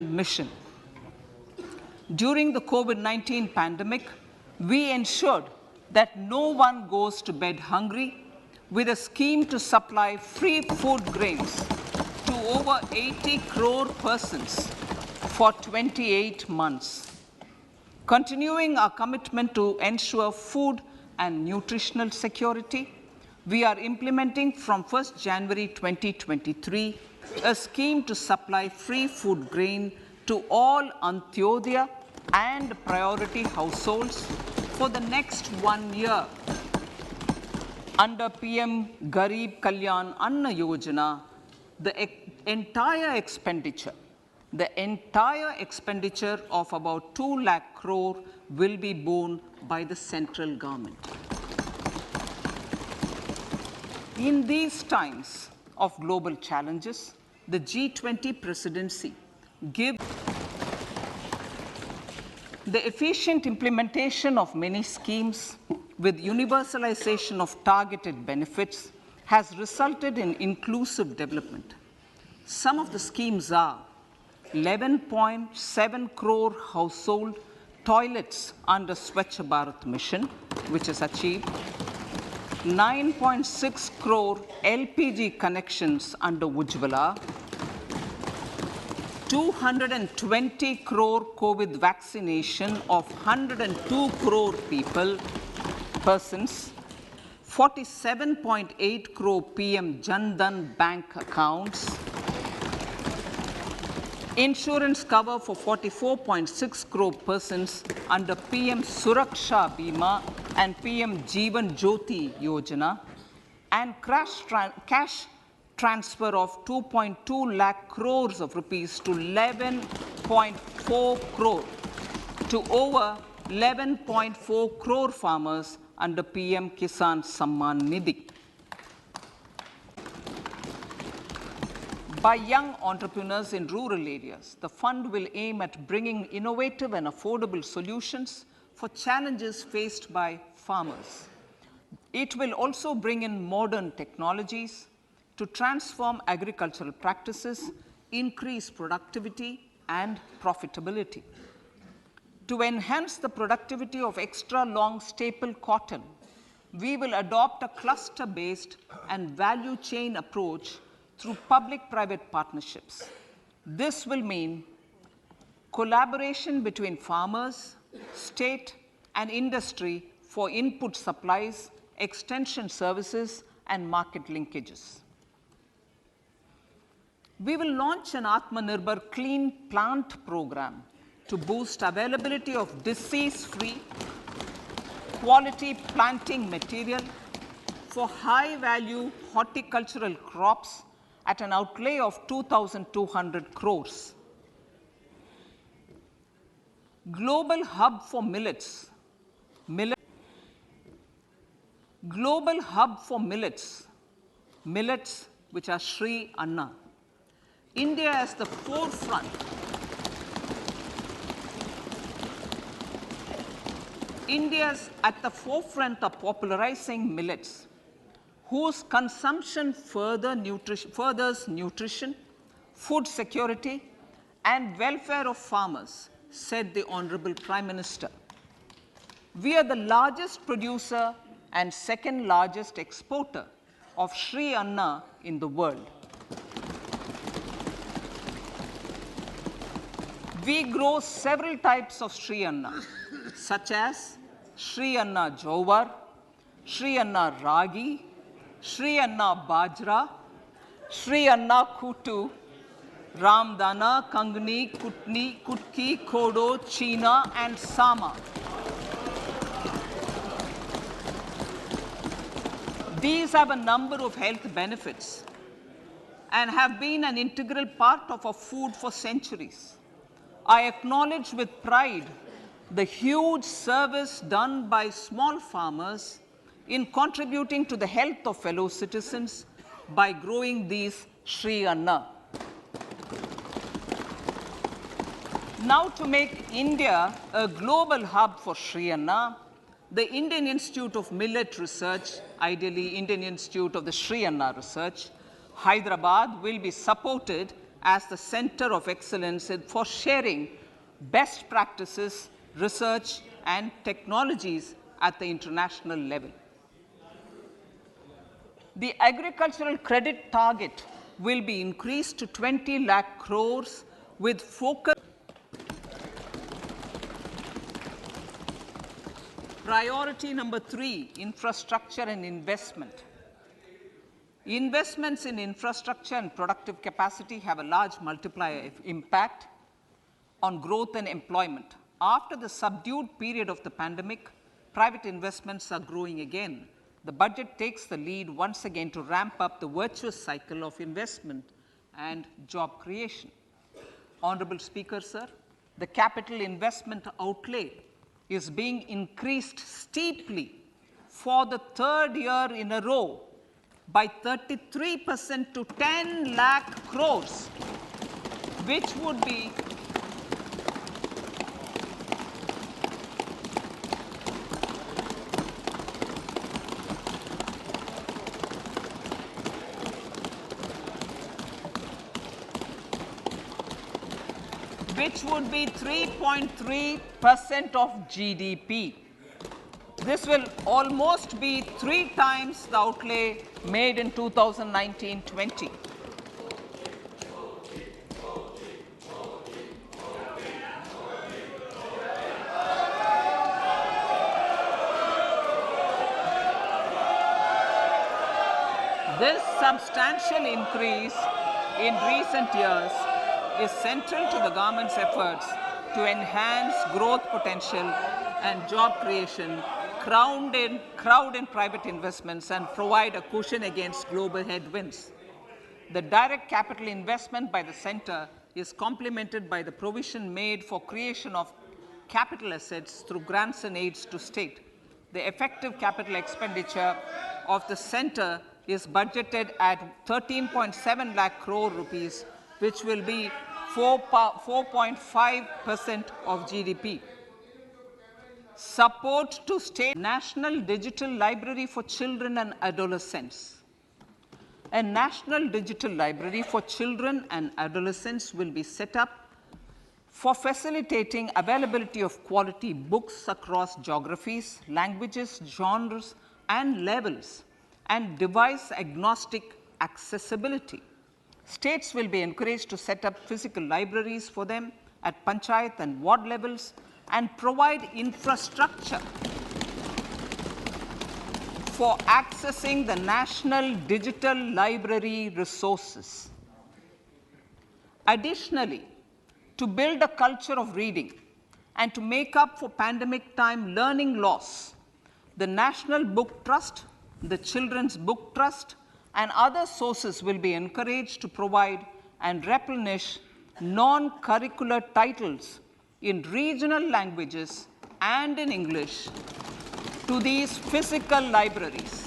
mission. During the COVID-19 pandemic, we ensured that no one goes to bed hungry with a scheme to supply free food grains to over 80 crore persons for 28 months. Continuing our commitment to ensure food and nutritional security, we are implementing from 1st January 2023 a scheme to supply free food grain to all Antyodaya and priority households for the next 1 year. Under PM Garib Kalyan Anna Yojana, the entire expenditure of about 2 lakh crore will be borne by the central government. In these times of global challenges, the G20 presidency gives the efficient implementation of many schemes with universalization of targeted benefits has resulted in inclusive development. Some of the schemes are 11.7 crore household toilets under Swachh Bharat mission, which is achieved, 9.6 crore LPG connections under Ujjwala, 220 crore COVID vaccination of 102 crore persons, 47.8 crore PM Jan Dhan bank accounts, insurance cover for 44.6 crore persons under PM Suraksha Bima and PM Jeevan Jyoti Yojana, and cash transfer of 2.2 lakh crores of rupees to 11.4 crore to over 11.4 crore farmers under PM Kisan Samman Nidhi. By young entrepreneurs in rural areas, the fund will aim at bringing innovative and affordable solutions for challenges faced by farmers. It will also bring in modern technologies to transform agricultural practices, increase productivity and profitability. To enhance the productivity of extra long staple cotton, we will adopt a cluster-based and value chain approach through public-private partnerships. This will mean collaboration between farmers, state and industry for input supplies, extension services and market linkages. We will launch an Atmanirbhar Clean Plant program to boost availability of disease-free, quality planting material for high-value horticultural crops at an outlay of 2,200 crores. Global Hub for Millets. Global Hub for Millets, which are Sri Anna. India is the forefront. India's at the forefront of popularizing millets, whose consumption furthers nutrition, food security, and welfare of farmers, said the Honorable Prime Minister. We are the largest producer and second largest exporter of Sri Anna in the world. We grow several types of Sri Anna, such as Sri Anna Jowar, Sri Anna Ragi, Sri Anna Bajra, Sri Anna Kutu, Ramdana, Kangni, Kutni, Kutki, Kodo, China, and Sama. These have a number of health benefits and have been an integral part of our food for centuries. I acknowledge with pride the huge service done by small farmers in contributing to the health of fellow citizens by growing these Sri Anna. Now, to make India a global hub for Sri Anna, the Indian Institute of Millet Research, ideally Indian Institute of the Sri Anna Research, Hyderabad, will be supported as the center of excellence for sharing best practices, research, and technologies at the international level. The agricultural credit target will be increased to 20 lakh crores with focus. Priority number 3, infrastructure and investment. Investments in infrastructure and productive capacity have a large multiplier impact on growth and employment. After the subdued period of the pandemic, private investments are growing again. The budget takes the lead once again to ramp up the virtuous cycle of investment and job creation. Honorable Speaker, sir, the capital investment outlay is being increased steeply for the 3rd year in a row by 33% to 10 lakh crores, which would be which would be 3.3% of GDP. This will almost be 3 times the outlay made in 2019-20. This substantial increase in recent years is central to the government's efforts to enhance growth potential and job creation, crowd in private investments, and provide a cushion against global headwinds. The direct capital investment by the center is complemented by the provision made for creation of capital assets through grants and aids to state. The effective capital expenditure of the center is budgeted at 13.7 lakh crore rupees, which will be 4.5% of GDP. Support to state National Digital Library for Children and Adolescents. A National Digital Library for Children and Adolescents will be set up for facilitating availability of quality books across geographies, languages, genres, and levels, and device-agnostic accessibility. States will be encouraged to set up physical libraries for them at panchayat and ward levels and provide infrastructure for accessing the National Digital Library resources. Additionally, to build a culture of reading and to make up for pandemic time learning loss, the National Book Trust, the Children's Book Trust, and other sources will be encouraged to provide and replenish non-curricular titles in regional languages and in English to these physical libraries.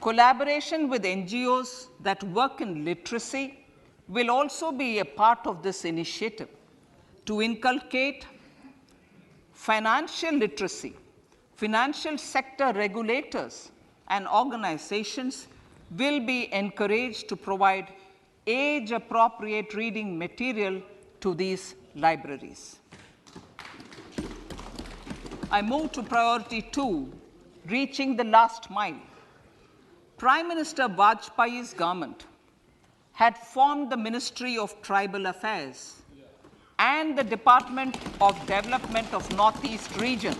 Collaboration with NGOs that work in literacy will also be a part of this initiative. To inculcate financial literacy, financial sector regulators and organizations will be encouraged to provide age-appropriate reading material to these libraries. I move to priority 2, reaching the last mile. Prime Minister Vajpayee's government had formed the Ministry of Tribal Affairs and the Department of Development of Northeast Region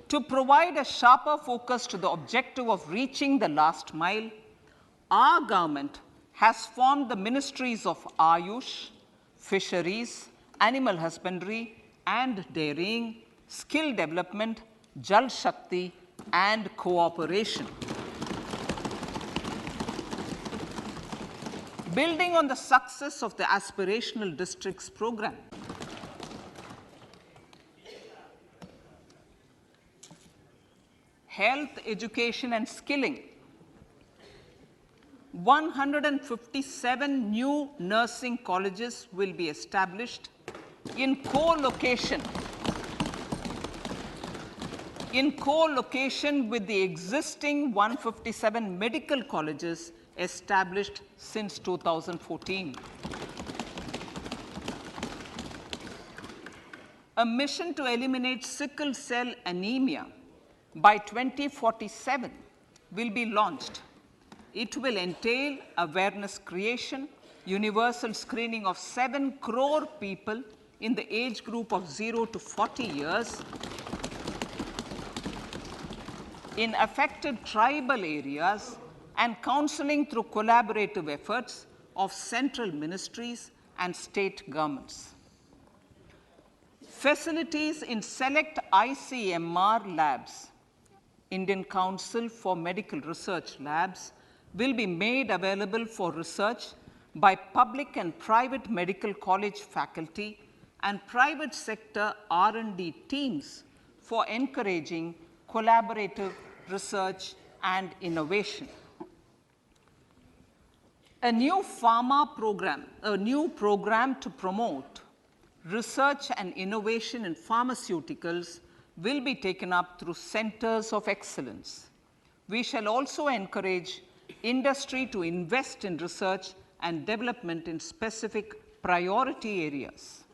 to provide a sharper focus to the objective of reaching the last mile. Our government has formed the ministries of Ayush, Fisheries, Animal Husbandry and Dairying, Skill Development, Jal Shakti and Cooperation. Building on the success of the Aspirational Districts program, health, education and skilling, 157 new nursing colleges will be established in co-location in co-location with the existing 157 medical colleges established since 2014. A mission to eliminate sickle cell anemia by 2047 will be launched. It will entail awareness creation, universal screening of 7 crore people in the age group of 0 to 40 years in affected tribal areas, and counseling through collaborative efforts of central ministries and state governments. Facilities in select ICMR labs, Indian Council for Medical Research Labs, will be made available for research by public and private medical college faculty and private sector R&D teams for encouraging collaborative research and innovation. A new program to promote research and innovation in pharmaceuticals will be taken up through centers of excellence. We shall also encourage industry to invest in research and development in specific priority areas.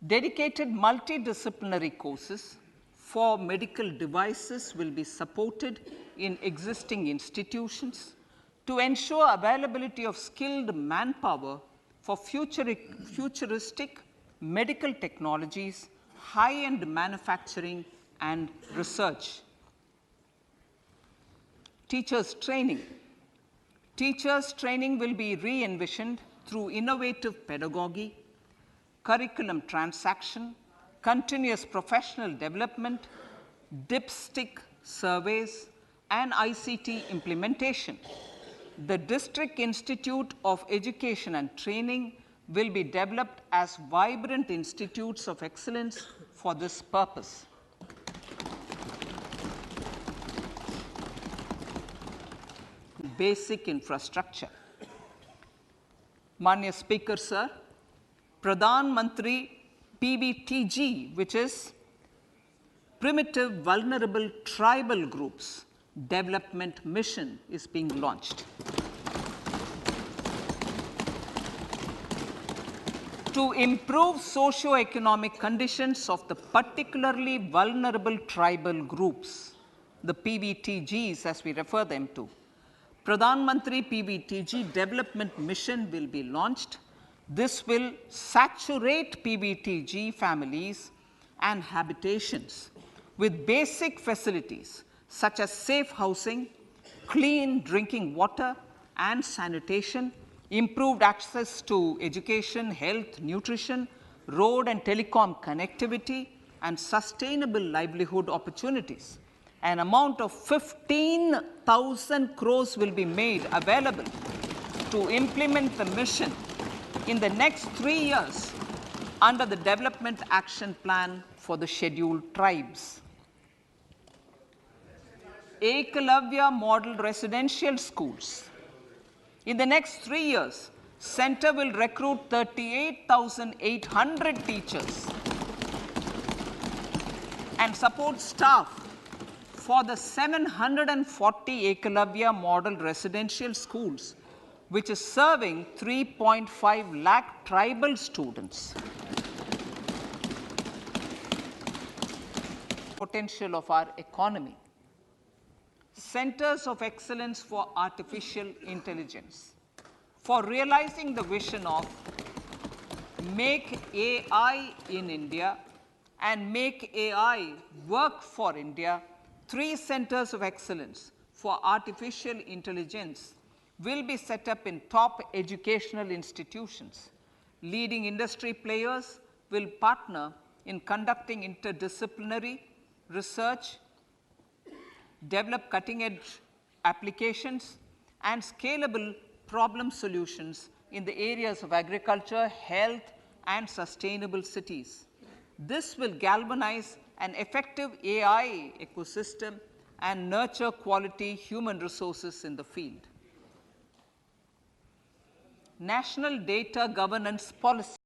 Dedicated multidisciplinary courses for medical devices will be supported in existing institutions to ensure availability of skilled manpower for futuristic medical technologies, high-end manufacturing, and research. Teachers training. Teachers training will be re-envisioned through innovative pedagogy, curriculum transaction, continuous professional development, dipstick surveys, and ICT implementation. The District Institute of Education and Training will be developed as vibrant institutes of excellence for this purpose. Basic infrastructure. Manya Speaker, sir, Pradhan Mantri PBTG, which is Primitive Vulnerable Tribal Groups Development Mission, is being launched. To improve socio-economic conditions of the particularly vulnerable tribal groups, the PBTGs as we refer them to, Pradhan Mantri PBTG Development Mission will be launched. This will saturate PBTG families and habitations with basic facilities such as safe housing, clean drinking water and sanitation, improved access to education, health, nutrition, road and telecom connectivity, and sustainable livelihood opportunities. An amount of 15,000 crores will be made available to implement the mission in the next 3 years under the Development Action Plan for the Scheduled Tribes. Ekalavya Model Residential Schools. In the next 3 years, Center will recruit 38,800 teachers and support staff for the 740 Ekalavya Model Residential Schools, which is serving 3.5 lakh tribal students. Potential of our economy. Centers of Excellence for Artificial Intelligence. For realizing the vision of Make AI in India and Make AI Work for India, 3 centers of excellence for artificial intelligence will be set up in top educational institutions. Leading industry players will partner in conducting interdisciplinary research, develop cutting-edge applications, and scalable problem solutions in the areas of agriculture, health, and sustainable cities. This will galvanize an effective AI ecosystem and nurture quality human resources in the field. National Data Governance Policy.